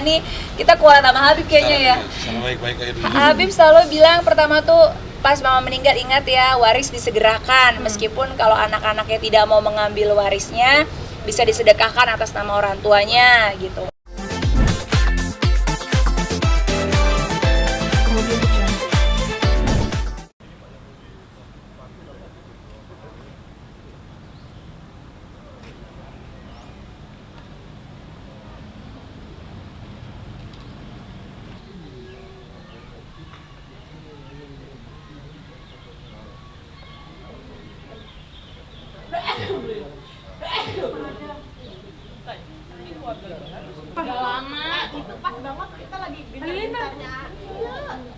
nih kita kuat sama Habib kayaknya ya. Sama baik-baik aja dulu. Habib selalu bilang pertama tuh pas mama meninggal, ingat ya, waris disegerakan. Meskipun kalau anak-anaknya tidak mau mengambil warisnya, bisa disedekahkan atas nama orang tuanya gitu.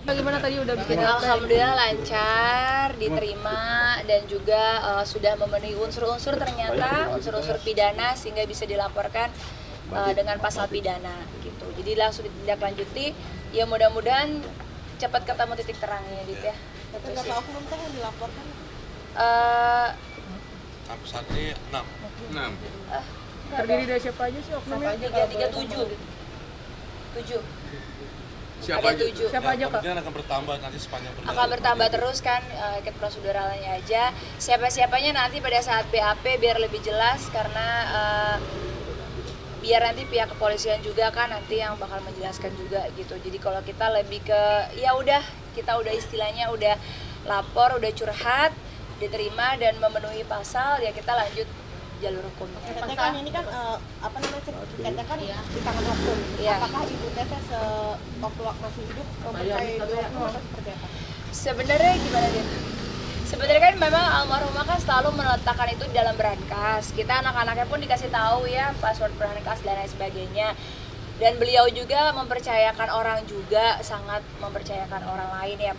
Bagaimana tadi udah bikin? Alhamdulillah lancar, diterima dan juga sudah memenuhi unsur-unsur, ternyata unsur-unsur pidana sehingga bisa dilaporkan dengan pasal pidana gitu. Jadi langsung ditindaklanjuti. Ya mudah-mudahan cepat ketemu titik terangnya gitu ya. Berapa oknum teh yang dilaporkan? Sampai saat ini 6. Terdiri dari siapa aja sih oknumnya? 7. Siapa ada aja? 7. Siapa aja, Kak? Kemungkinan akan bertambah nanti sepanjang perjalanan. Akan bertambah terus kan, ikut proseduralnya aja. Siapa-siapanya nanti pada saat BAP biar lebih jelas, karena biar nanti pihak kepolisian juga kan nanti yang bakal menjelaskan juga gitu. Jadi kalau kita lebih ke ya udah, kita udah istilahnya udah lapor, udah curhat, diterima dan memenuhi pasal, ya kita lanjut jalur hukum. Teteh kan ini kan apa namanya, sertifikatnya kan di tangan oknum. Iya. Apakah ibu teteh waktu masih hidup mempercayai oknum atau seperti apa? Sebenarnya gimana dia? Sebenarnya kan memang almarhumah kan selalu meletakkan itu di dalam berangkas. Kita anak-anaknya pun dikasih tahu ya password berangkas dan lain sebagainya. Dan beliau juga mempercayakan orang juga, sangat mempercayakan orang lain ya.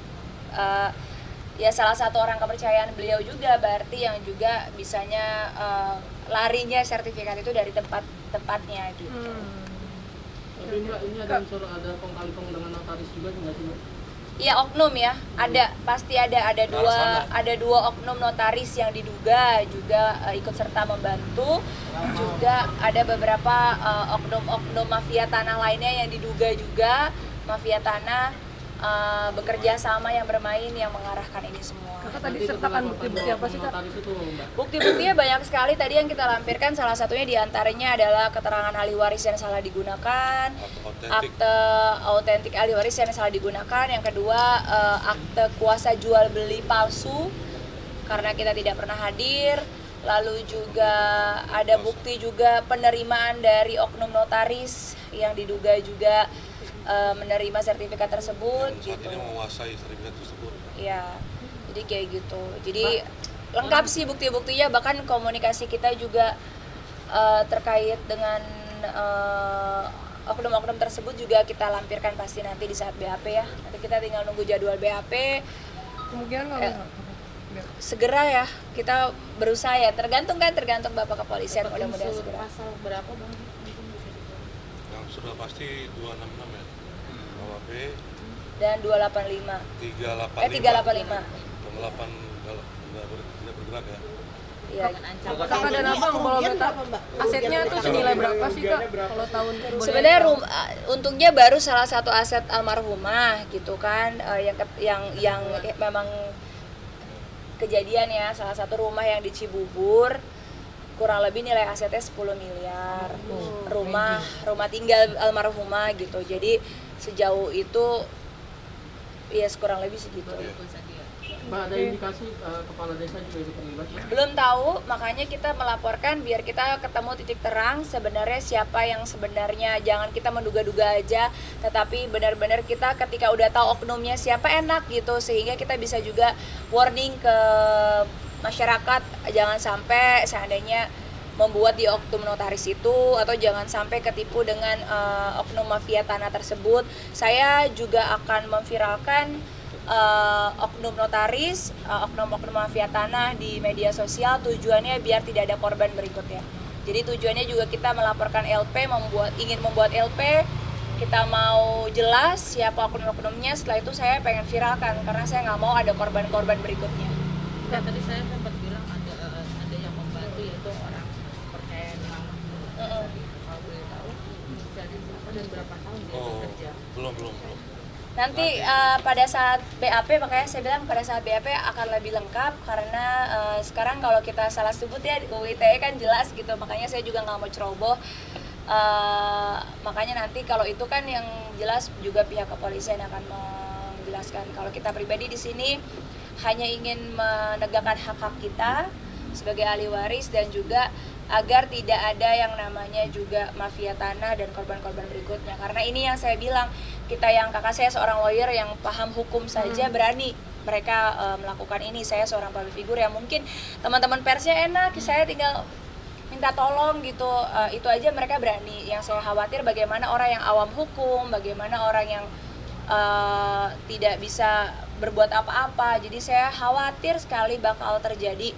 Ya salah satu orang kepercayaan beliau juga berarti yang juga bisanya larinya sertifikat itu dari tempatnya gitu. Tapi Mbak, ini ada unsur, ada kong kali kong dengan notaris juga nggak sih Mbak? Iya, oknum ya, pasti ada dua oknum notaris yang diduga juga ikut serta membantu, juga ada beberapa oknum mafia tanah lainnya yang diduga juga mafia tanah bekerja sama yang bermain yang mengarahkan ini semua. Kakak tadi sertakan bukti-bukti apa sih, Kak? Notaris itu Mbak? Bukti-buktinya banyak sekali tadi yang kita lampirkan, salah satunya diantaranya adalah keterangan ahli waris yang salah digunakan, akte autentik ahli waris yang salah digunakan, yang kedua akte kuasa jual beli palsu karena kita tidak pernah hadir, lalu juga ada bukti juga penerimaan dari oknum notaris yang diduga juga menerima sertifikat tersebut Saat gitu. ini menguasai sertifikat tersebut. Ya, jadi kayak gitu. Jadi lengkap sih bukti-buktinya, bahkan komunikasi kita juga terkait dengan oknum-oknum tersebut juga kita lampirkan pasti nanti di saat BAP ya. Nanti kita tinggal nunggu jadwal BAP. Kemungkinan kalau Segera ya, kita berusaha ya. Tergantung Bapak Kepolisian, mudah-mudahan segera. Pasal berapa Bang? Yang sudah pasti 266 ya. KWP Dan 285. 385. 385. 28 tidak bergerak ya. Iya. Kakak dan Abang kalau minta asetnya tuh senilai berapa sih, Kak? Kalau tahun Sebenarnya untungnya baru salah satu aset almarhumah gitu kan, yang memang kejadian ya, salah satu rumah yang di Cibubur kurang lebih nilai asetnya 10 miliar. Rumah tinggal almarhumah gitu. Jadi sejauh itu ya kurang lebih segitu. Mbak, ada indikasi kepala desa juga ikut terlibat? Belum tahu, makanya kita melaporkan biar kita ketemu titik terang sebenarnya siapa yang sebenarnya. Jangan kita menduga-duga aja, tetapi benar-benar kita ketika udah tahu oknumnya siapa enak gitu, sehingga kita bisa juga warning ke masyarakat, jangan sampai seandainya membuat di oknum notaris itu, atau jangan sampai ketipu dengan oknum mafia tanah tersebut. Saya juga akan memviralkan oknum notaris, oknum-oknum mafia tanah di media sosial, tujuannya biar tidak ada korban berikutnya. Jadi tujuannya juga kita melaporkan LP, ingin membuat LP, kita mau jelas siapa oknum-oknumnya. Setelah itu saya pengen viralkan karena saya nggak mau ada korban-korban berikutnya. Ya, tadi saya sempat bilang ada yang membantu, yaitu orang kepercayaan mama. Kalau boleh tahu, jadi siapa dan berapa tahun dia Oh, bekerja? belum. Nanti pada saat BAP, makanya saya bilang pada saat BAP akan lebih lengkap karena sekarang kalau kita salah sebut ya di UU ITE kan jelas gitu, makanya saya juga nggak mau ceroboh. Makanya nanti kalau itu kan yang jelas juga pihak kepolisian akan menjelaskan. Kalau kita pribadi di sini hanya ingin menegakkan hak-hak kita sebagai ahli waris dan juga agar tidak ada yang namanya juga mafia tanah dan korban-korban berikutnya. Karena ini yang saya bilang, kita yang kakak saya seorang lawyer yang paham hukum saja berani mereka melakukan ini. Saya seorang public figure yang mungkin teman-teman persnya enak, saya tinggal minta tolong gitu, itu aja mereka berani. Yang saya khawatir bagaimana orang yang awam hukum, bagaimana orang yang tidak bisa berbuat apa-apa. Jadi saya khawatir sekali bakal terjadi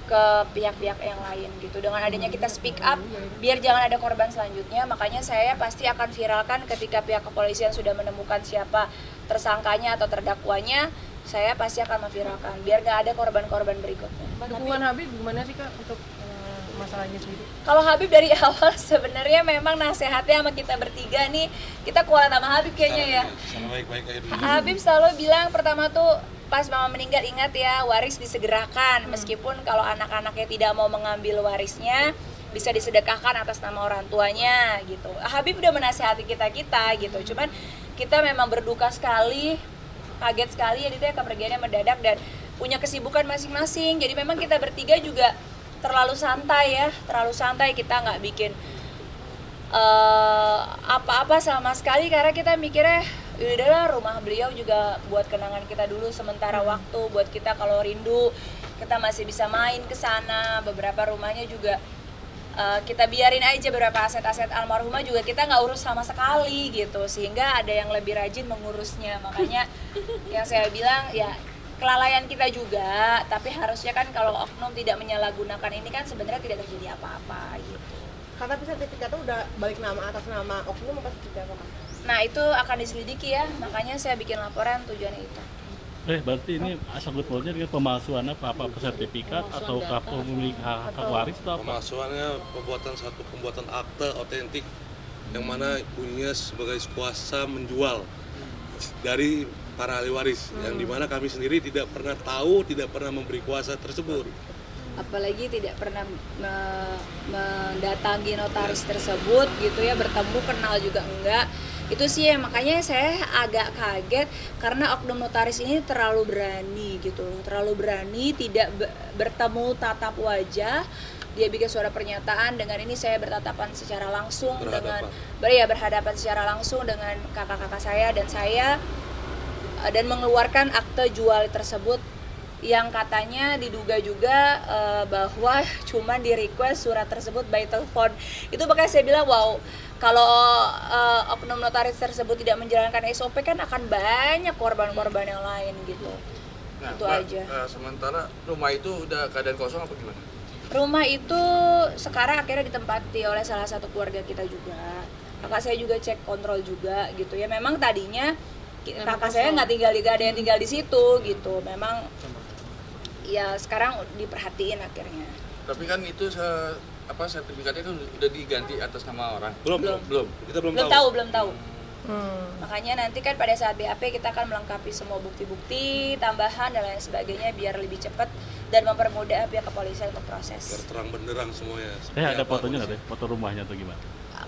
ke pihak-pihak yang lain gitu. Dengan adanya kita speak up biar jangan ada korban selanjutnya, makanya saya pasti akan viralkan ketika pihak kepolisian sudah menemukan siapa tersangkanya atau terdakwanya, saya pasti akan memviralkan biar gak ada korban-korban berikutnya. Dukungan Habib gimana sih Kak untuk masalahnya sendiri? Kalau Habib dari awal sebenarnya memang nasehatnya sama kita bertiga nih, kita kuat sama Habib kayaknya ya. Sana baik-baik aja dulu. Habib selalu bilang pertama tuh pas mama meninggal, ingat ya, waris disegerakan. Meskipun kalau anak-anaknya tidak mau mengambil warisnya, bisa disedekahkan atas nama orang tuanya gitu. Habib udah menasihati kita gitu. Cuman kita memang berduka sekali, kaget sekali ya itu ya kepergiannya mendadak dan punya kesibukan masing-masing. Jadi memang kita bertiga juga terlalu santai, kita nggak bikin apa-apa sama sekali karena kita mikirnya yaudahlah, rumah beliau juga buat kenangan kita dulu sementara waktu, buat kita kalau rindu kita masih bisa main ke sana. Beberapa rumahnya juga kita biarin aja, beberapa aset-aset almarhumah juga kita nggak urus sama sekali gitu, sehingga ada yang lebih rajin mengurusnya. Makanya yang saya bilang ya kelalaian kita juga, tapi harusnya kan kalau oknum tidak menyalahgunakan ini kan sebenarnya tidak terjadi apa-apa gitu. Kata sertifikatnya udah balik nama atas nama oknum apa seperti apa Kak? Nah itu akan diselidiki ya, makanya saya bikin laporan tujuannya itu. Berarti ini sangkut pautnya dengan pemalsuan apa sertifikat atau pemilik hak waris atau apa? Pemalsuannya pembuatan akte otentik yang mana bunyinya sebagai kuasa menjual dari para ahli waris, yang dimana kami sendiri tidak pernah tahu, tidak pernah memberi kuasa tersebut. Apalagi tidak pernah mendatangi notaris tersebut gitu ya, bertemu, kenal juga enggak. Itu sih ya, makanya saya agak kaget karena oknum notaris ini terlalu berani gitu loh, terlalu berani, tidak bertemu tatap wajah. Dia bikin suara pernyataan, dengan ini saya bertatapan secara langsung berhadapan secara langsung dengan kakak-kakak saya dan mengeluarkan akte jual tersebut yang katanya diduga juga bahwa cuma di request surat tersebut by telepon. Itu makanya saya bilang wow, kalau oknum notaris tersebut tidak menjalankan SOP kan akan banyak korban-korban yang lain gitu. Nah, itu Mbak, aja. Sementara rumah itu udah keadaan kosong apa gimana? Rumah itu sekarang akhirnya ditempati oleh salah satu keluarga kita juga. Kakak saya juga cek kontrol juga gitu ya. Memang tadinya kakak saya nggak ada yang tinggal di situ gitu. Memang ya sekarang diperhatiin akhirnya. Tapi kan itu sertifikatnya kan udah diganti atas nama orang. Belum. Kita belum tahu. Makanya nanti kan pada saat BAP kita akan melengkapi semua bukti-bukti tambahan dan lain sebagainya biar lebih cepat dan mempermudah pihak kepolisian untuk proses. Biar terang benderang semuanya. Ada fotonya nggak deh? Foto rumahnya atau gimana?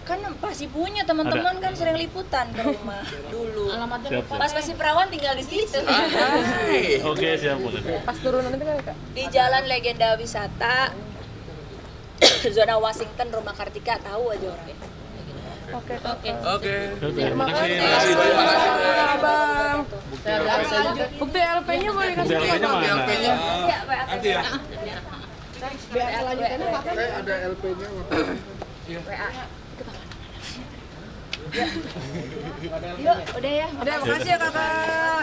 Kan pasti punya teman-teman kan sering liputan ke rumah dulu. Alamatnya lupa. Pas masih perawan tinggal di situ. Oke, siap boleh. Pas turunan itu kan Kak? Di Jalan Legenda Wisata zona Washington, Rumah Kartika, tahu aja orangnya. Oke. Terima kasih. Abang. Bukti LP-nya boleh kasih Bukti LP-nya mana? LP-nya Nanti ya. BA selanjutnya kapan? ada LP-nya. WA. Yuk, udah ya. Udah, makasih ya Kakak.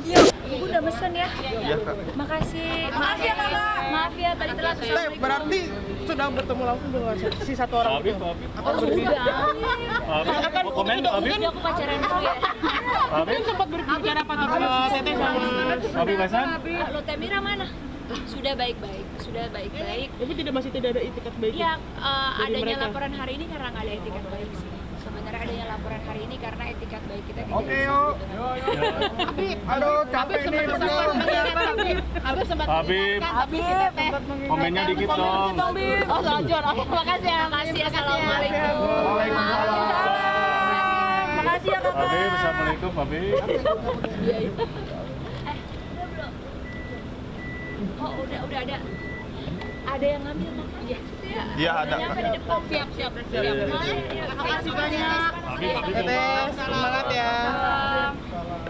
Yuk. Ibu udah mesen ya? Iya, Kak. Makasih. Makasih ya kakak. Maaf ya tadi telat. Teh, berarti sudah bertemu langsung dengan si satu orang Habib, itu? Habib. Oh udah. Habib, mau komen Habib? Jadi aku pacaran dulu ya. Habib, Sempat berbicara apa tuh Teteh sama Habib Hasan? Lo Temira mana? Sudah baik-baik, sudah baik-baik. Tapi masih tidak ada itikat baik. Iya, adanya mereka. laporan hari ini karena nggak ada etikat baik sih. Sebenarnya adanya laporan hari ini karena etikat baik kita tidak Oke, bisa yuk. dijaga. Aduh, capek ini bener. Habib, komennya dikit dong. Oh, lanjut. Makasih ya. Makasih, assalamualaikum. Makasih ya kakak. Habib, assalamualaikum Habib. Oh udah ada. Ada yang ngambil kakak? Iya. Iya, ada. Nyampe di depan. Siap. Makasih banyak. Habib, Habib. Teteh, semangat ya.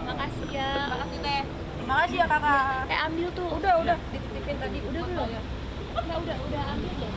Makasih ya. Makasih Teh. Makasih ya kakak. Ambil tuh. Udah. Dititipin tadi. Udah belum? Enggak, udah ambil ya.